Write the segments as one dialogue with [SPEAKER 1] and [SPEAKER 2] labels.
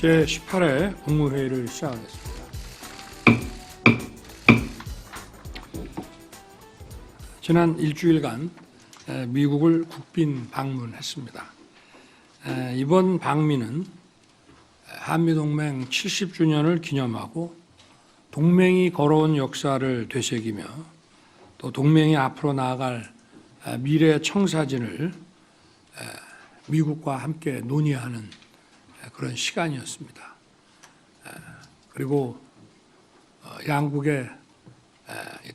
[SPEAKER 1] 제18회 국무회의를 시작하겠습니다. 지난 일주일간 미국을 국빈 방문했습니다. 이번 방미는 한미동맹 70주년을 기념하고 동맹이 걸어온 역사를 되새기며 또 동맹이 앞으로 나아갈 미래 청사진을 미국과 함께 논의하는 그런 시간이었습니다. 그리고 양국의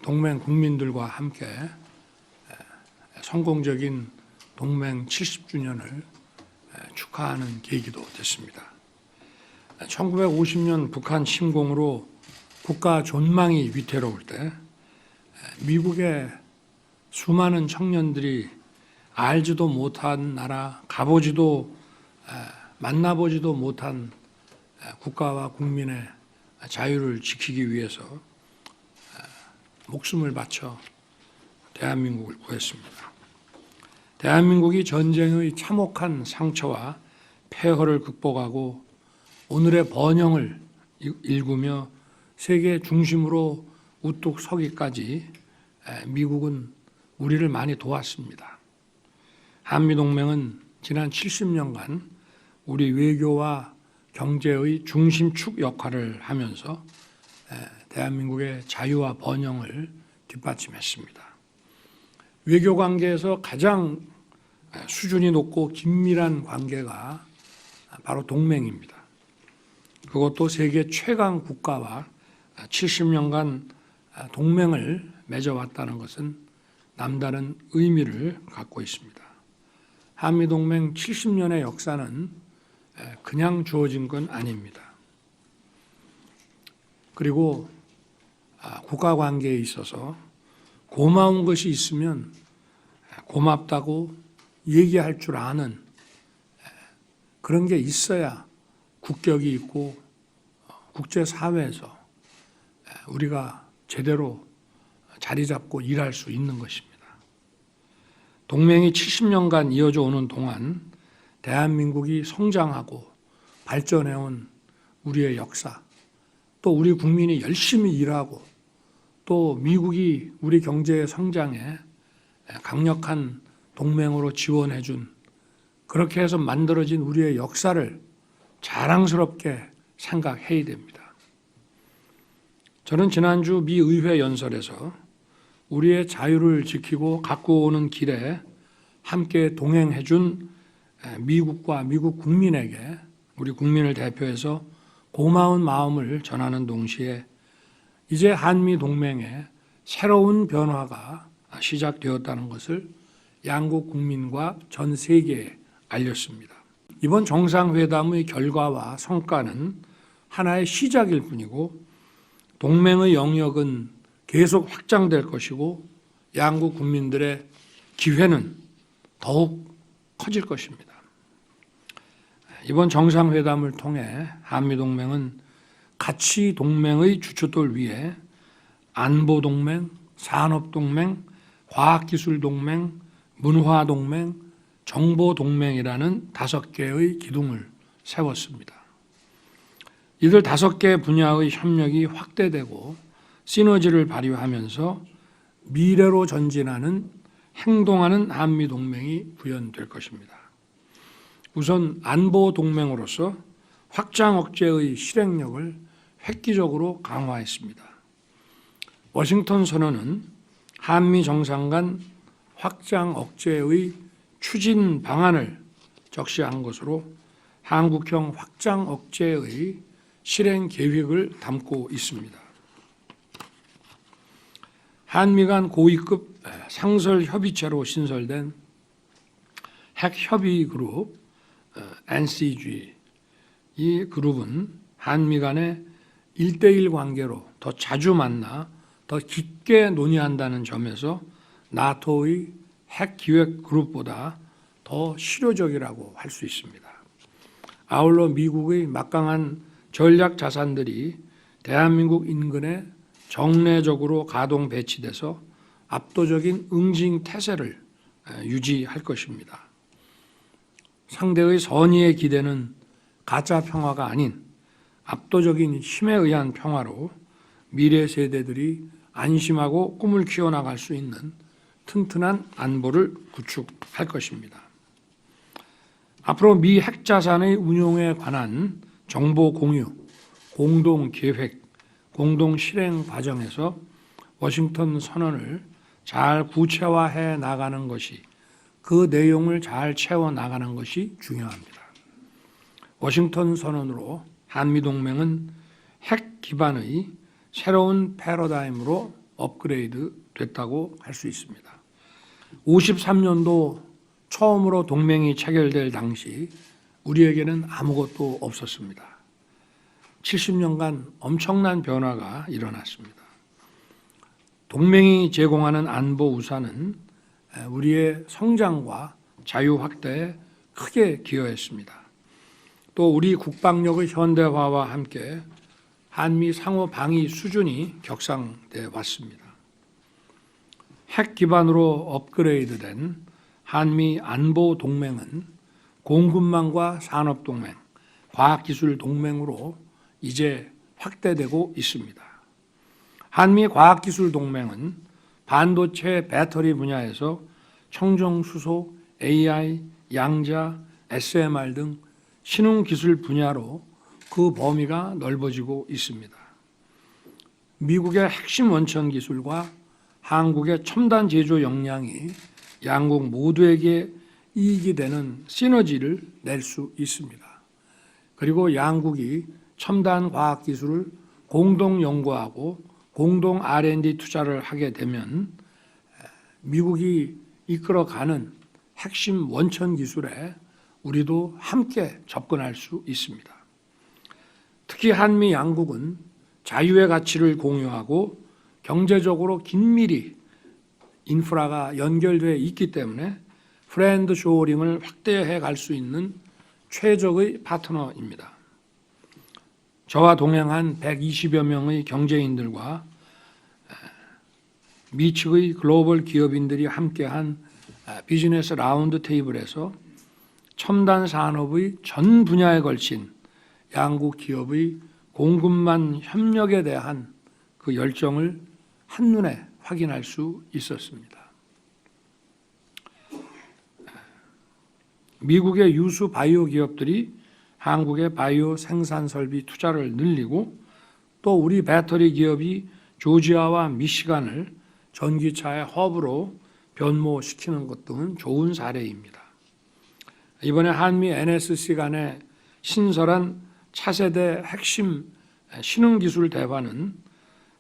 [SPEAKER 1] 동맹 국민들과 함께 성공적인 동맹 70주년을 축하하는 계기도 됐습니다. 1950년 북한 침공으로 국가 존망이 위태로울 때 미국의 수많은 청년들이 알지도 못한 나라, 가보지도 만나보지도 못한 국가와 국민의 자유를 지키기 위해서 목숨을 바쳐 대한민국을 구했습니다. 대한민국이 전쟁의 참혹한 상처와 폐허를 극복하고 오늘의 번영을 일구며 세계 중심으로 우뚝 서기까지 미국은 우리를 많이 도왔습니다. 한미동맹은 지난 70년간 우리 외교와 경제의 중심축 역할을 하면서 대한민국의 자유와 번영을 뒷받침했습니다. 외교 관계에서 가장 수준이 높고 긴밀한 관계가 바로 동맹입니다. 그것도 세계 최강 국가와 70년간 동맹을 맺어왔다는 것은 남다른 의미를 갖고 있습니다. 한미동맹 70년의 역사는 그냥 주어진 건 아닙니다. 그리고 국가 관계에 있어서 고마운 것이 있으면 고맙다고 얘기할 줄 아는 그런 게 있어야 국격이 있고 국제사회에서 우리가 제대로 자리 잡고 일할 수 있는 것입니다. 동맹이 70년간 이어져 오는 동안 대한민국이 성장하고 발전해온 우리의 역사, 또 우리 국민이 열심히 일하고 또 미국이 우리 경제의 성장에 강력한 동맹으로 지원해준 그렇게 해서 만들어진 우리의 역사를 자랑스럽게 생각해야 됩니다. 저는 지난주 미 의회 연설에서 우리의 자유를 지키고 갖고 오는 길에 함께 동행해준 미국과 미국 국민에게 우리 국민을 대표해서 고마운 마음을 전하는 동시에 이제 한미 동맹의 새로운 변화가 시작되었다는 것을 양국 국민과 전 세계에 알렸습니다. 이번 정상회담의 결과와 성과는 하나의 시작일 뿐이고 동맹의 영역은 계속 확장될 것이고 양국 국민들의 기회는 더욱 커질 것입니다. 이번 정상회담을 통해 한미동맹은 가치 동맹의 주춧돌 위에 안보동맹, 산업동맹, 과학기술동맹, 문화동맹, 정보동맹이라는 5개의 기둥을 세웠습니다. 이들 5개 분야의 협력이 확대되고 시너지를 발휘하면서 미래로 전진하는 행동하는 한미동맹이 구현될 것입니다. 우선 안보동맹으로서 확장 억제의 실행력을 획기적으로 강화했습니다. 워싱턴 선언은 한미 정상 간 확장 억제의 추진 방안을 적시한 것으로 한국형 확장 억제의 실행 계획을 담고 있습니다. 한미 간 고위급 상설 협의체로 신설된 핵협의그룹 NCG, 이 그룹은 한미 간의 1대1 관계로 더 자주 만나 더 깊게 논의한다는 점에서 나토의 핵기획 그룹보다 더 실효적이라고 할 수 있습니다. 아울러 미국의 막강한 전략 자산들이 대한민국 인근에 정례적으로 가동 배치돼서 압도적인 응징 태세를 유지할 것입니다. 상대의 선의의 기대는 가짜 평화가 아닌 압도적인 힘에 의한 평화로 미래 세대들이 안심하고 꿈을 키워나갈 수 있는 튼튼한 안보를 구축할 것입니다. 앞으로 미 핵자산의 운용에 관한 정보 공유, 공동 계획, 공동 실행 과정에서 워싱턴 선언을 잘 구체화해 나가는 것이, 그 내용을 잘 채워 나가는 것이 중요합니다. 워싱턴 선언으로 한미동맹은 핵 기반의 새로운 패러다임으로 업그레이드 됐다고 할 수 있습니다. 53년도 처음으로 동맹이 체결될 당시 우리에게는 아무것도 없었습니다. 70년간 엄청난 변화가 일어났습니다. 동맹이 제공하는 안보 우산은 우리의 성장과 자유 확대에 크게 기여했습니다. 또 우리 국방력의 현대화와 함께 한미 상호 방위 수준이 격상돼 왔습니다. 핵 기반으로 업그레이드된 한미 안보 동맹은 공급망과 산업 동맹, 과학기술 동맹으로 이제 확대되고 있습니다. 한미 과학기술 동맹은 반도체 배터리 분야에서 청정수소, AI, 양자, SMR 등 신흥기술 분야로 그 범위가 넓어지고 있습니다. 미국의 핵심 원천 기술과 한국의 첨단 제조 역량이 양국 모두에게 이익이 되는 시너지를 낼 수 있습니다. 그리고 양국이 첨단 과학 기술을 공동 연구하고 공동 R&D 투자를 하게 되면 미국이 이끌어가는 핵심 원천 기술에 우리도 함께 접근할 수 있습니다. 특히 한미 양국은 자유의 가치를 공유하고 경제적으로 긴밀히 인프라가 연결되어 있기 때문에 프렌드 쇼어링을 확대해 갈 수 있는 최적의 파트너입니다. 저와 동행한 120여 명의 경제인들과 미 측의 글로벌 기업인들이 함께한 비즈니스 라운드 테이블에서 첨단 산업의 전 분야에 걸친 양국 기업의 공급망 협력에 대한 그 열정을 한눈에 확인할 수 있었습니다. 미국의 유수 바이오 기업들이 한국의 바이오 생산 설비 투자를 늘리고 또 우리 배터리 기업이 조지아와 미시간을 전기차의 허브로 변모시키는 것 등은 좋은 사례입니다. 이번에 한미 NSC 간의 신설한 차세대 핵심 신흥기술 대화는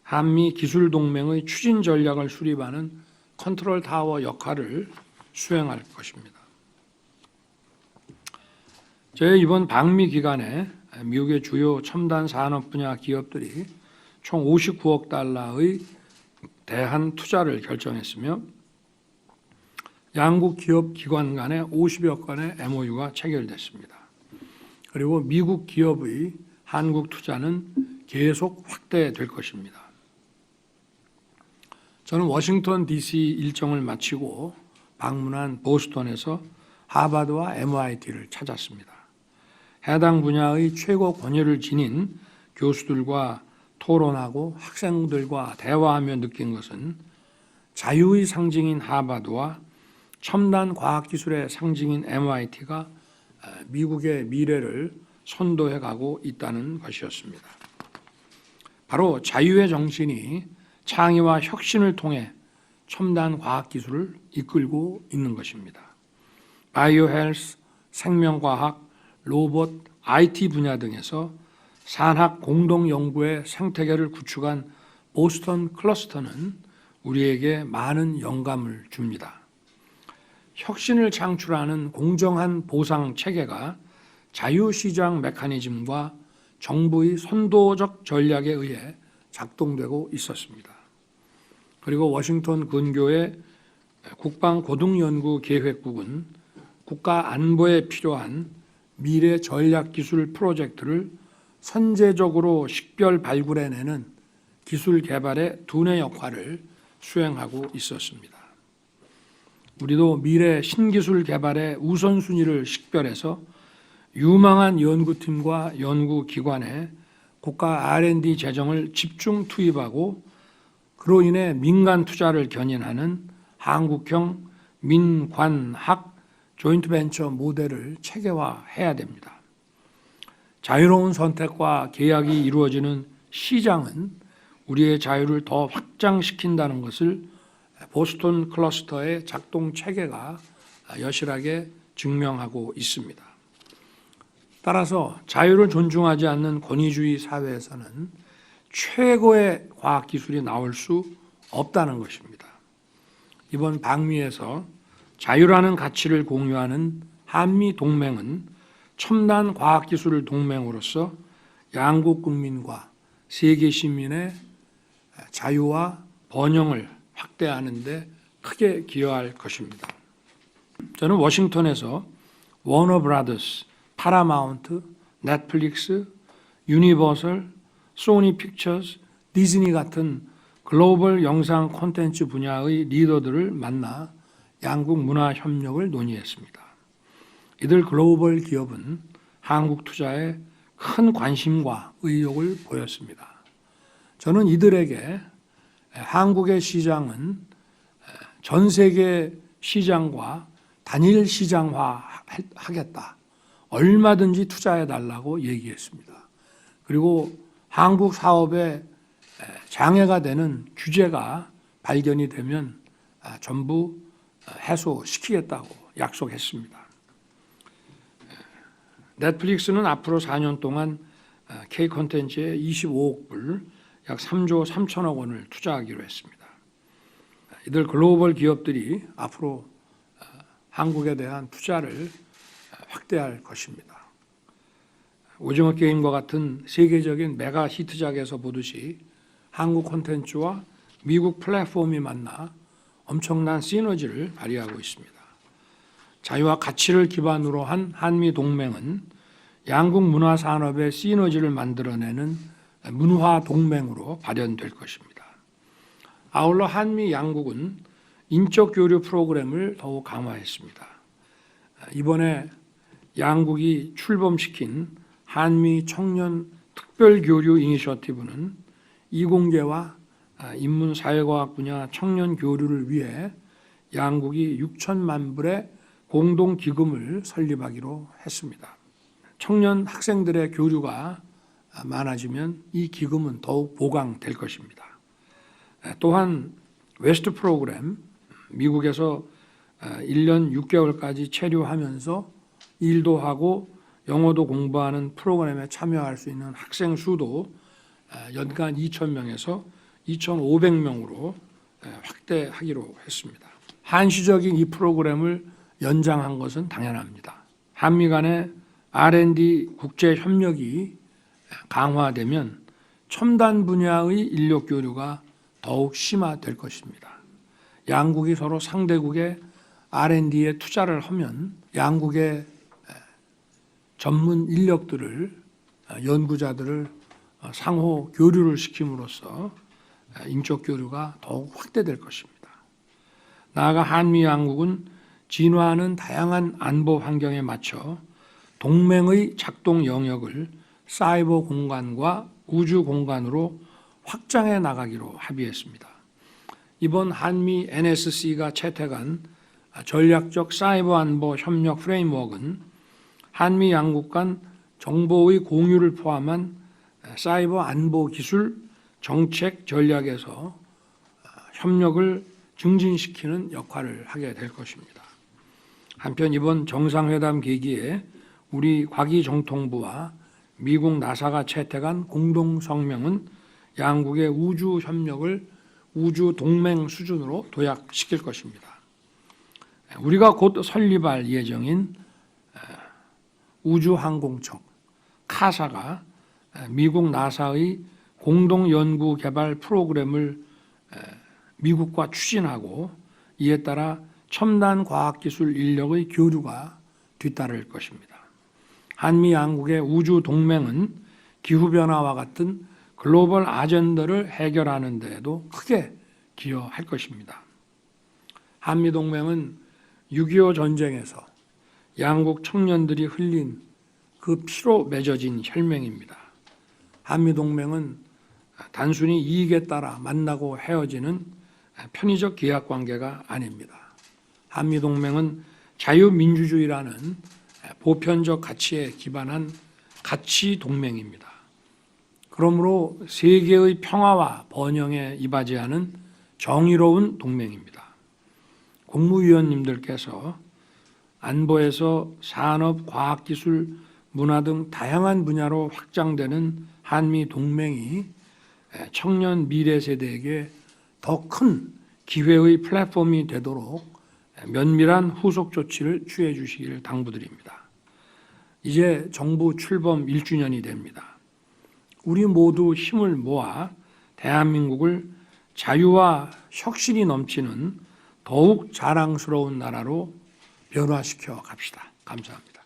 [SPEAKER 1] 한미 기술동맹의 추진 전략을 수립하는 컨트롤 타워 역할을 수행할 것입니다. 저희 이번 방미 기간에 미국의 주요 첨단 산업 분야 기업들이 총 59억 달러의 대한 투자를 결정했으며 양국 기업 기관 간에 50여 건의 MOU가 체결됐습니다. 그리고 미국 기업의 한국 투자는 계속 확대될 것입니다. 저는 워싱턴 DC 일정을 마치고 방문한 보스턴에서 하버드와 MIT를 찾았습니다. 해당 분야의 최고 권위를 지닌 교수들과 토론하고 학생들과 대화하며 느낀 것은 자유의 상징인 하버드와 첨단 과학기술의 상징인 MIT가 미국의 미래를 선도해 가고 있다는 것이었습니다. 바로 자유의 정신이 창의와 혁신을 통해 첨단 과학기술을 이끌고 있는 것입니다. 바이오 헬스, 생명과학, 로봇, IT 분야 등에서 산학 공동 연구의 생태계를 구축한 보스턴 클러스터는 우리에게 많은 영감을 줍니다. 혁신을 창출하는 공정한 보상 체계가 자유시장 메커니즘과 정부의 선도적 전략에 의해 작동되고 있었습니다. 그리고 워싱턴 근교의 국방고등연구계획국은 국가 안보에 필요한 미래 전략기술 프로젝트를 선제적으로 식별 발굴해내는 기술 개발의 두뇌 역할을 수행하고 있었습니다. 우리도 미래 신기술 개발의 우선순위를 식별해서 유망한 연구팀과 연구기관에 국가 R&D 재정을 집중 투입하고 그로 인해 민간 투자를 견인하는 한국형 민관학 조인트벤처 모델을 체계화해야 됩니다. 자유로운 선택과 계약이 이루어지는 시장은 우리의 자유를 더 확장시킨다는 것을 보스턴 클러스터의 작동 체계가 여실하게 증명하고 있습니다. 따라서 자유를 존중하지 않는 권위주의 사회에서는 최고의 과학기술이 나올 수 없다는 것입니다. 이번 방미에서 자유라는 가치를 공유하는 한미 동맹은 첨단 과학기술 동맹으로서 양국 국민과 세계 시민의 자유와 번영을 확대하는 데 크게 기여할 것입니다. 저는 워싱턴에서 워너 브라더스, 파라마운트, 넷플릭스, 유니버설, 소니 픽처스, 디즈니 같은 글로벌 영상 콘텐츠 분야의 리더들을 만나 양국 문화 협력을 논의했습니다. 이들 글로벌 기업은 한국 투자에 큰 관심과 의욕을 보였습니다. 저는 이들에게 한국의 시장은 전 세계 시장과 단일 시장화하겠다. 얼마든지 투자해달라고 얘기했습니다. 그리고 한국 사업에 장애가 되는 규제가 발견이 되면 전부 해소시키겠다고 약속했습니다. 넷플릭스는 앞으로 4년 동안 K 콘텐츠에 25억 불, 약 3조 3천억 원을 투자하기로 했습니다. 이들 글로벌 기업들이 앞으로 한국에 대한 투자를 확대할 것입니다. 오징어 게임과 같은 세계적인 메가 히트작에서 보듯이 한국 콘텐츠와 미국 플랫폼이 만나 엄청난 시너지를 발휘하고 있습니다. 자유와 가치를 기반으로 한 한미 동맹은 양국 문화 산업의 시너지를 만들어내는 문화 동맹으로 발현될 것입니다. 아울러 한미 양국은 인적 교류 프로그램을 더욱 강화했습니다. 이번에 양국이 출범시킨 한미 청년 특별교류 이니셔티브는 이공계와 인문사회과학 분야 청년 교류를 위해 양국이 6천만 불의 공동기금을 설립하기로 했습니다. 청년 학생들의 교류가 많아지면 이 기금은 더욱 보강될 것입니다. 또한 웨스트 프로그램, 미국에서 1년 6개월까지 체류하면서 일도 하고 영어도 공부하는 프로그램에 참여할 수 있는 학생 수도 연간 2,000명에서 2,500명으로 확대하기로 했습니다. 한시적인 이 프로그램을 연장한 것은 당연합니다. 한미 간의 R&D 국제 협력이 강화되면 첨단 분야의 인력 교류가 더욱 심화될 것입니다. 양국이 서로 상대국의 R&D에 투자를 하면 양국의 전문 인력들을, 연구자들을 상호 교류를 시킴으로써 인적 교류가 더욱 확대될 것입니다. 나아가 한미 양국은 진화하는 다양한 안보 환경에 맞춰 동맹의 작동 영역을 사이버 공간과 우주 공간으로 확장해 나가기로 합의했습니다. 이번 한미 NSC가 채택한 전략적 사이버 안보 협력 프레임워크는 한미 양국 간 정보의 공유를 포함한 사이버 안보 기술 정책 전략에서 협력을 증진시키는 역할을 하게 될 것입니다. 한편 이번 정상회담 계기에 우리 과기정통부와 미국 나사가 채택한 공동성명은 양국의 우주 협력을 우주 동맹 수준으로 도약시킬 것입니다. 우리가 곧 설립할 예정인 우주항공청 카사가 미국 나사의 공동연구개발 프로그램을 미국과 추진하고 이에 따라 첨단 과학기술 인력의 교류가 뒤따를 것입니다. 한미 양국의 우주 동맹은 기후변화와 같은 글로벌 아젠더를 해결하는 데에도 크게 기여할 것입니다. 한미 동맹은 6.25 전쟁에서 양국 청년들이 흘린 그 피로 맺어진 혈맹입니다. 한미동맹은 단순히 이익에 따라 만나고 헤어지는 편의적 계약 관계가 아닙니다. 한미동맹은 자유민주주의라는 보편적 가치에 기반한 가치 동맹입니다. 그러므로 세계의 평화와 번영에 이바지하는 정의로운 동맹입니다. 국무위원님들께서 안보에서 산업, 과학기술, 문화 등 다양한 분야로 확장되는 한미 동맹이 청년 미래 세대에게 더 큰 기회의 플랫폼이 되도록 면밀한 후속 조치를 취해 주시길 당부드립니다. 이제 정부 출범 1주년이 됩니다. 우리 모두 힘을 모아 대한민국을 자유와 혁신이 넘치는 더욱 자랑스러운 나라로 변화시켜 갑시다. 감사합니다.